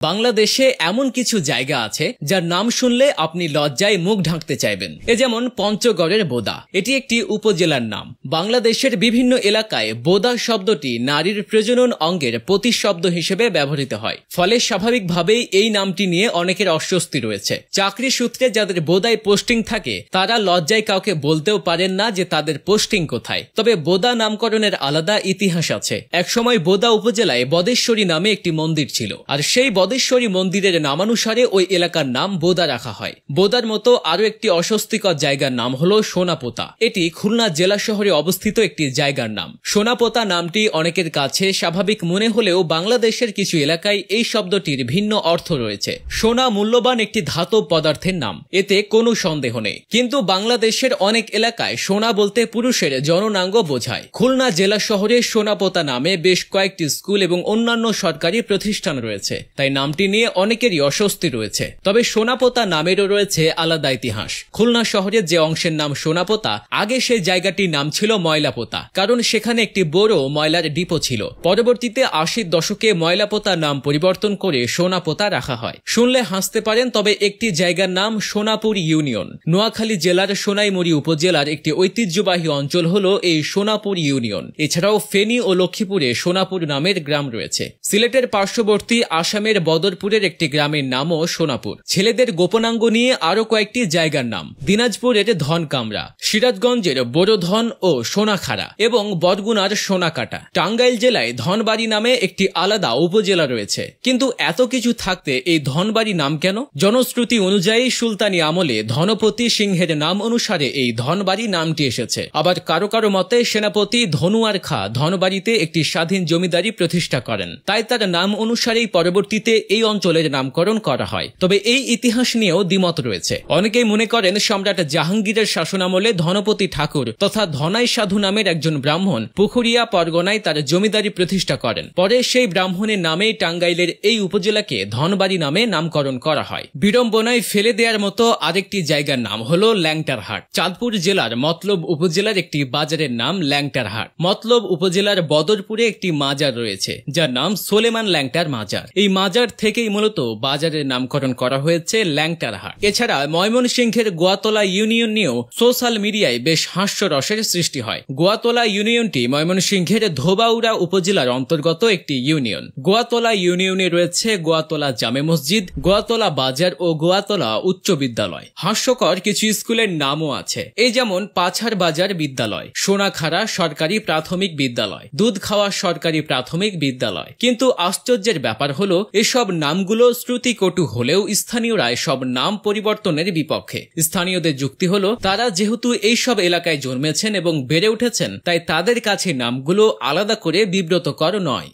বাংলাদেশে এমন কিছু জায়গা আছে যার নাম শুনলে আপনি লজ্জায় মুখ ঢাকতে চাইবেন। এ যেমন পঞ্চগড়ের বোদা, এটি একটি উপজেলার নাম। বাংলাদেশের বিভিন্ন এলাকায় বোদা শব্দটি নারীর প্রজনন অঙ্গের প্রতিশব্দ হিসেবে ব্যবহৃত হয়, ফলে স্বাভাবিকভাবেই এই নামটি নিয়ে অনেকের অস্বস্তি রয়েছে। চাকরি সূত্রে যাদের বোদায় পোস্টিং থাকে তারা লজ্জায় কাউকে বলতেও পারেন না যে তাদের পোস্টিং কোথায়। তবে বোদা নামকরণের আলাদা ইতিহাস আছে। একসময় বোদা উপজেলায় বদেশ্বরী নামে একটি মন্দির ছিল, আর সেই বদেশ্বরী মন্দিরের নামানুসারে ওই এলাকার নাম বোদা রাখা হয়। বোদার মতো আরো একটি অস্বস্তিকর জায়গার নাম হলো সোনাপোতা। এটি খুলনা জেলা শহরে অবস্থিত একটি জায়গার নাম। সোনাপোতা নামটি অনেকের কাছে স্বাভাবিক মনে হলেও বাংলাদেশের কিছু এলাকায় এই শব্দটির ভিন্ন অর্থ রয়েছে। সোনা মূল্যবান একটি ধাতব পদার্থের নাম, এতে কোনো সন্দেহ নেই। কিন্তু বাংলাদেশের অনেক এলাকায় সোনা বলতে পুরুষের জননাঙ্গ বোঝায়। খুলনা জেলা শহরে সোনাপোতা নামে বেশ কয়েকটি স্কুল এবং অন্যান্য সরকারি প্রতিষ্ঠান রয়েছে, তাই নামটি নিয়ে অনেকেরই অস্বস্তি রয়েছে। তবে সোনাপোতা নামেরও রয়েছে আলাদা ইতিহাস। খুলনা শহরের যে অংশের নাম সোনাপোতা, আগে সেই জায়গাটির নাম ছিল ময়লাপোতা, কারণ সেখানে একটি বড় ময়লার ডিপো ছিল। পরবর্তীতে ৮০ দশকে ময়লাপোতা নাম পরিবর্তন করে সোনাপোতা রাখা হয়। শুনলে হাসতে পারেন, তবে একটি জায়গার নাম সোনাপুর ইউনিয়ন। নোয়াখালী জেলার সোনাইমুড়ি উপজেলার একটি ঐতিহ্যবাহী অঞ্চল হলো এই সোনাপুর ইউনিয়ন। এছাড়াও ফেনী ও লক্ষ্মীপুরে সোনাপুর নামের গ্রাম রয়েছে। সিলেটের পার্শ্ববর্তী আসামের বদরপুরের একটি গ্রামের নামও সোনাপুর। ছেলেদের গোপনাঙ্গ নিয়ে আরো কয়েকটি জায়গার নাম: দিনাজপুরের ধনকামরা, সিরাজগঞ্জের বড়ধন ও সোনাখাড়া এবং বরগুনার সোনাকাটা। টাঙ্গাইল জেলায় ধনবাড়ি নামে একটি আলাদা উপজেলা রয়েছে। কিন্তু এত কিছু থাকতে এই ধনবাড়ি নাম কেন? জনশ্রুতি অনুযায়ী সুলতানি আমলে ধনপতি সিংহের নাম অনুসারে এই ধনবাড়ি নামটি এসেছে। আবার কারো কারো মতে সেনাপতি ধনুয়ার খাঁ ধনবাড়িতে একটি স্বাধীন জমিদারি প্রতিষ্ঠা করেন, তাই তার নাম অনুসারেই পরবর্তীতে এই অঞ্চলের নামকরণ করা হয়। তবে এই ইতিহাস নিয়েও দ্বিমত রয়েছে। অনেকেই মনে করেন সম্রাট জাহাঙ্গীরের শাসনামলে ধনপতি ঠাকুর তথা ধনাই সাধু নামের একজন ব্রাহ্মণ পুখুরিয়া পরগনায় তার জমিদারি প্রতিষ্ঠা করেন। পরে সেই ব্রাহ্মণের নামেই টাঙ্গাইলের এই উপজেলাকে ধনবাড়ি নামে নামকরণ করা হয়। বিড়ম্বনায় ফেলে দেওয়ার মতো আরেকটি জায়গার নাম হলো ল্যাংটারহাট। চাঁদপুর জেলার মতলব উপজেলার একটি বাজারের নাম ল্যাংটারহাট। মতলব উপজেলার বদরপুরে একটি মাজার রয়েছে, যার নাম সোলেমান ল্যাংটার মাজার। এই মাজার থেকেই মূলত বাজারের নামকরণ করা হয়েছে ল্যাংটারহাট। এছাড়া ময়মনসিংহের গোয়াতলা ইউনিয়ন নিয়েও সোশ্যাল মিডিয়ায় বেশ হাস্যরসের সৃষ্টি হয়। গোয়াতলা ইউনিয়নটি ময়মনসিংহের ধোবাউড়া উপজেলার অন্তর্গত একটি ইউনিয়ন। গোয়াতলা ইউনিয়নে রয়েছে গোয়াতলা জামে মসজিদ, গোয়াতলা বাজার ও গোয়াতলা উচ্চ বিদ্যালয়। হাস্যকর কিছু স্কুলের নামও আছে, এই যেমন পাছার বাজার বিদ্যালয়, সোনাখাড়া সরকারি প্রাথমিক বিদ্যালয়, দুধখাওয়া সরকারি প্রাথমিক বিদ্যালয়। কিন্তু আশ্চর্যের ব্যাপার হলো এসব নামগুলো শ্রুতিকটু হলেও স্থানীয়রা সব নাম পরিবর্তনের বিপক্ষে। স্থানীয়দের যুক্তি হলো তারা যেহেতু এইসব এলাকায় জন্মেছেন এবং বেড়ে উঠেছেন, তাই তাদের কাছে নামগুলো আলাদা করে বিব্রতকর নয়।